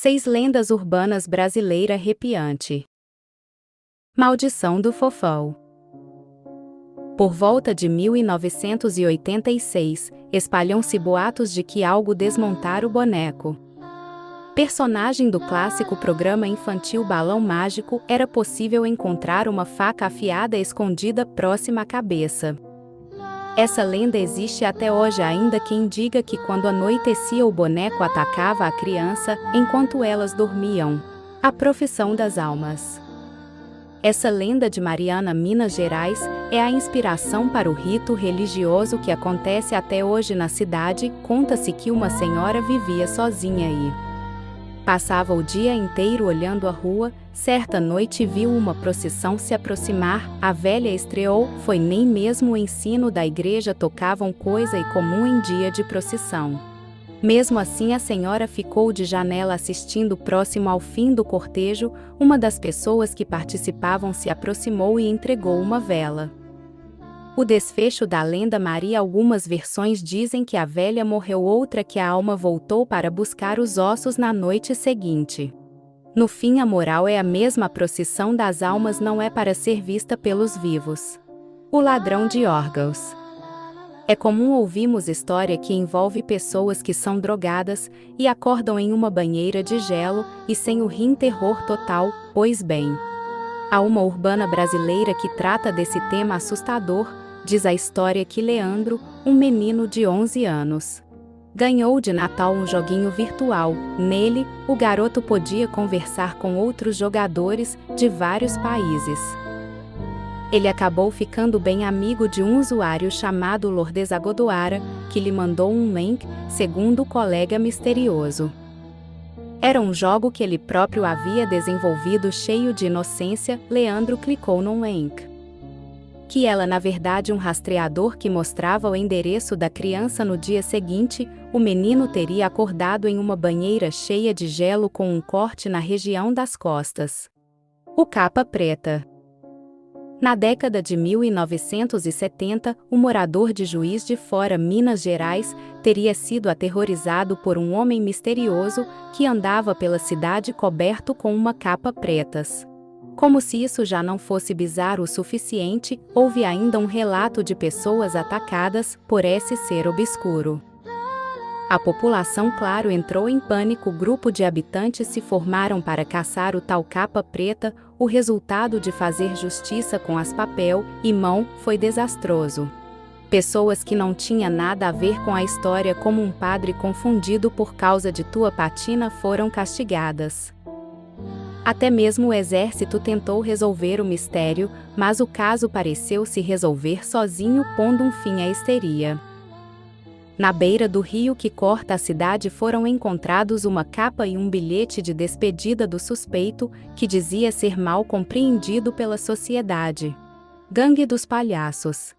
6 lendas urbanas brasileira arrepiante. Maldição do Fofão. Por volta de 1986, espalham-se boatos de que algo desmontar o boneco. Personagem do clássico programa infantil Balão Mágico, era possível encontrar uma faca afiada escondida próxima à cabeça. Essa lenda existe até hoje, ainda quem diga que quando anoitecia o boneco atacava a criança enquanto elas dormiam. A profissão das almas. Essa lenda de Mariana, Minas Gerais, é a inspiração para o rito religioso que acontece até hoje na cidade. Conta-se que uma senhora vivia sozinha e passava o dia inteiro olhando a rua. Certa noite viu uma procissão se aproximar. A velha estreou, foi nem mesmo o ensino da igreja tocavam coisa e comum em dia de procissão. Mesmo assim a senhora ficou de janela assistindo. Próximo ao fim do cortejo, uma das pessoas que participavam se aproximou e entregou uma vela. O desfecho da lenda Maria. Algumas versões dizem que a velha morreu, outra que a alma voltou para buscar os ossos na noite seguinte. No fim, a moral é a mesma: a procissão das almas não é para ser vista pelos vivos. O ladrão de órgãos. É comum ouvirmos história que envolve pessoas que são drogadas e acordam em uma banheira de gelo e sem o rim. Terror total. Pois bem, há uma urbana brasileira que trata desse tema assustador. Diz a história que Leandro, um menino de 11 anos, ganhou de Natal um joguinho virtual. Nele, o garoto podia conversar com outros jogadores de vários países. Ele acabou ficando bem amigo de um usuário chamado Lourdes Agodoara, que lhe mandou um link, segundo o colega misterioso. Era um jogo que ele próprio havia desenvolvido. Cheio de inocência, Leandro clicou num link. Que era na verdade um rastreador que mostrava o endereço da criança. No dia seguinte, o menino teria acordado em uma banheira cheia de gelo com um corte na região das costas. O capa preta. Na década de 1970, um morador de Juiz de Fora, Minas Gerais, teria sido aterrorizado por um homem misterioso que andava pela cidade coberto com uma capa preta. Como se isso já não fosse bizarro o suficiente, houve ainda um relato de pessoas atacadas por esse ser obscuro. A população, claro, entrou em pânico. O grupo de habitantes se formaram para caçar o tal capa preta. O resultado de fazer justiça com as papel e mão foi desastroso. Pessoas que não tinham nada a ver com a história, como um padre confundido por causa de tua patina, foram castigadas. Até mesmo o exército tentou resolver o mistério, mas o caso pareceu se resolver sozinho, pondo um fim à histeria. Na beira do rio que corta a cidade foram encontrados uma capa e um bilhete de despedida do suspeito, que dizia ser mal compreendido pela sociedade. Gangue dos Palhaços.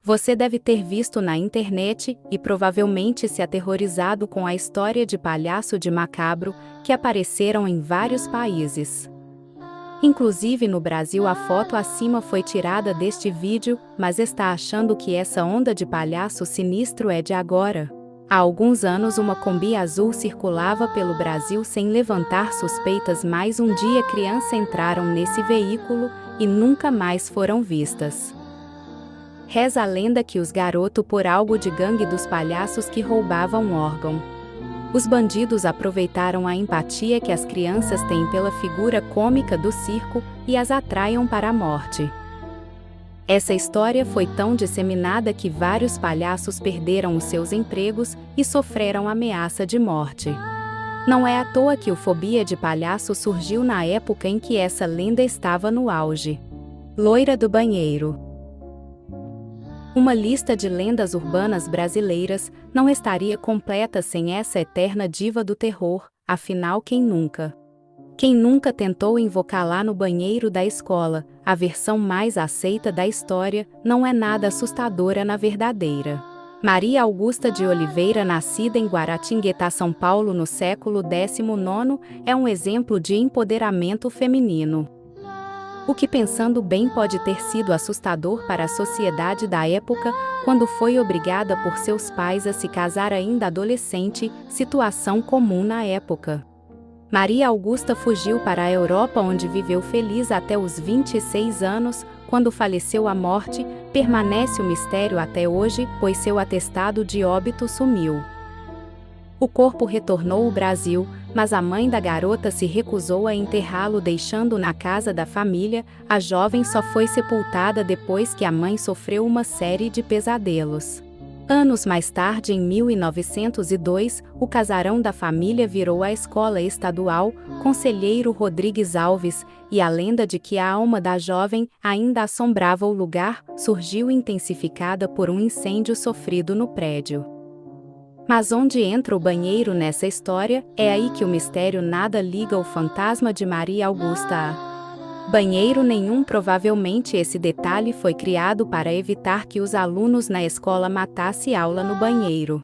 Você deve ter visto na internet, e provavelmente se aterrorizado com a história de palhaço de macabro, que apareceram em vários países. Inclusive no Brasil. A foto acima foi tirada deste vídeo, mas está achando que essa onda de palhaço sinistro é de agora? Há alguns anos uma Kombi azul circulava pelo Brasil sem levantar suspeitas, mas um dia crianças entraram nesse veículo e nunca mais foram vistas. Reza a lenda que os garotos por algo de gangue dos palhaços que roubavam órgão. Os bandidos aproveitaram a empatia que as crianças têm pela figura cômica do circo e as atraiam para a morte. Essa história foi tão disseminada que vários palhaços perderam os seus empregos e sofreram ameaça de morte. Não é à toa que o fobia de palhaço surgiu na época em que essa lenda estava no auge. Loira do banheiro. Uma lista de lendas urbanas brasileiras não estaria completa sem essa eterna diva do terror. Afinal, quem nunca tentou invocá-la no banheiro da escola? A versão mais aceita da história não é nada assustadora na verdadeira. Maria Augusta de Oliveira, nascida em Guaratinguetá, São Paulo no século XIX, é um exemplo de empoderamento feminino. O que, pensando bem, pode ter sido assustador para a sociedade da época, quando foi obrigada por seus pais a se casar ainda adolescente, situação comum na época. Maria Augusta fugiu para a Europa, onde viveu feliz até os 26 anos, quando faleceu. A morte permanece um mistério até hoje, pois seu atestado de óbito sumiu. O corpo retornou ao Brasil, mas a mãe da garota se recusou a enterrá-lo, deixando-o na casa da família. A jovem só foi sepultada depois que a mãe sofreu uma série de pesadelos. Anos mais tarde, em 1902, o casarão da família virou a escola estadual Conselheiro Rodrigues Alves, e a lenda de que a alma da jovem ainda assombrava o lugar surgiu, intensificada por um incêndio sofrido no prédio. Mas onde entra o banheiro nessa história? É aí que o mistério nada liga o fantasma de Maria Augusta a banheiro nenhum. Provavelmente esse detalhe foi criado para evitar que os alunos na escola matassem aula no banheiro.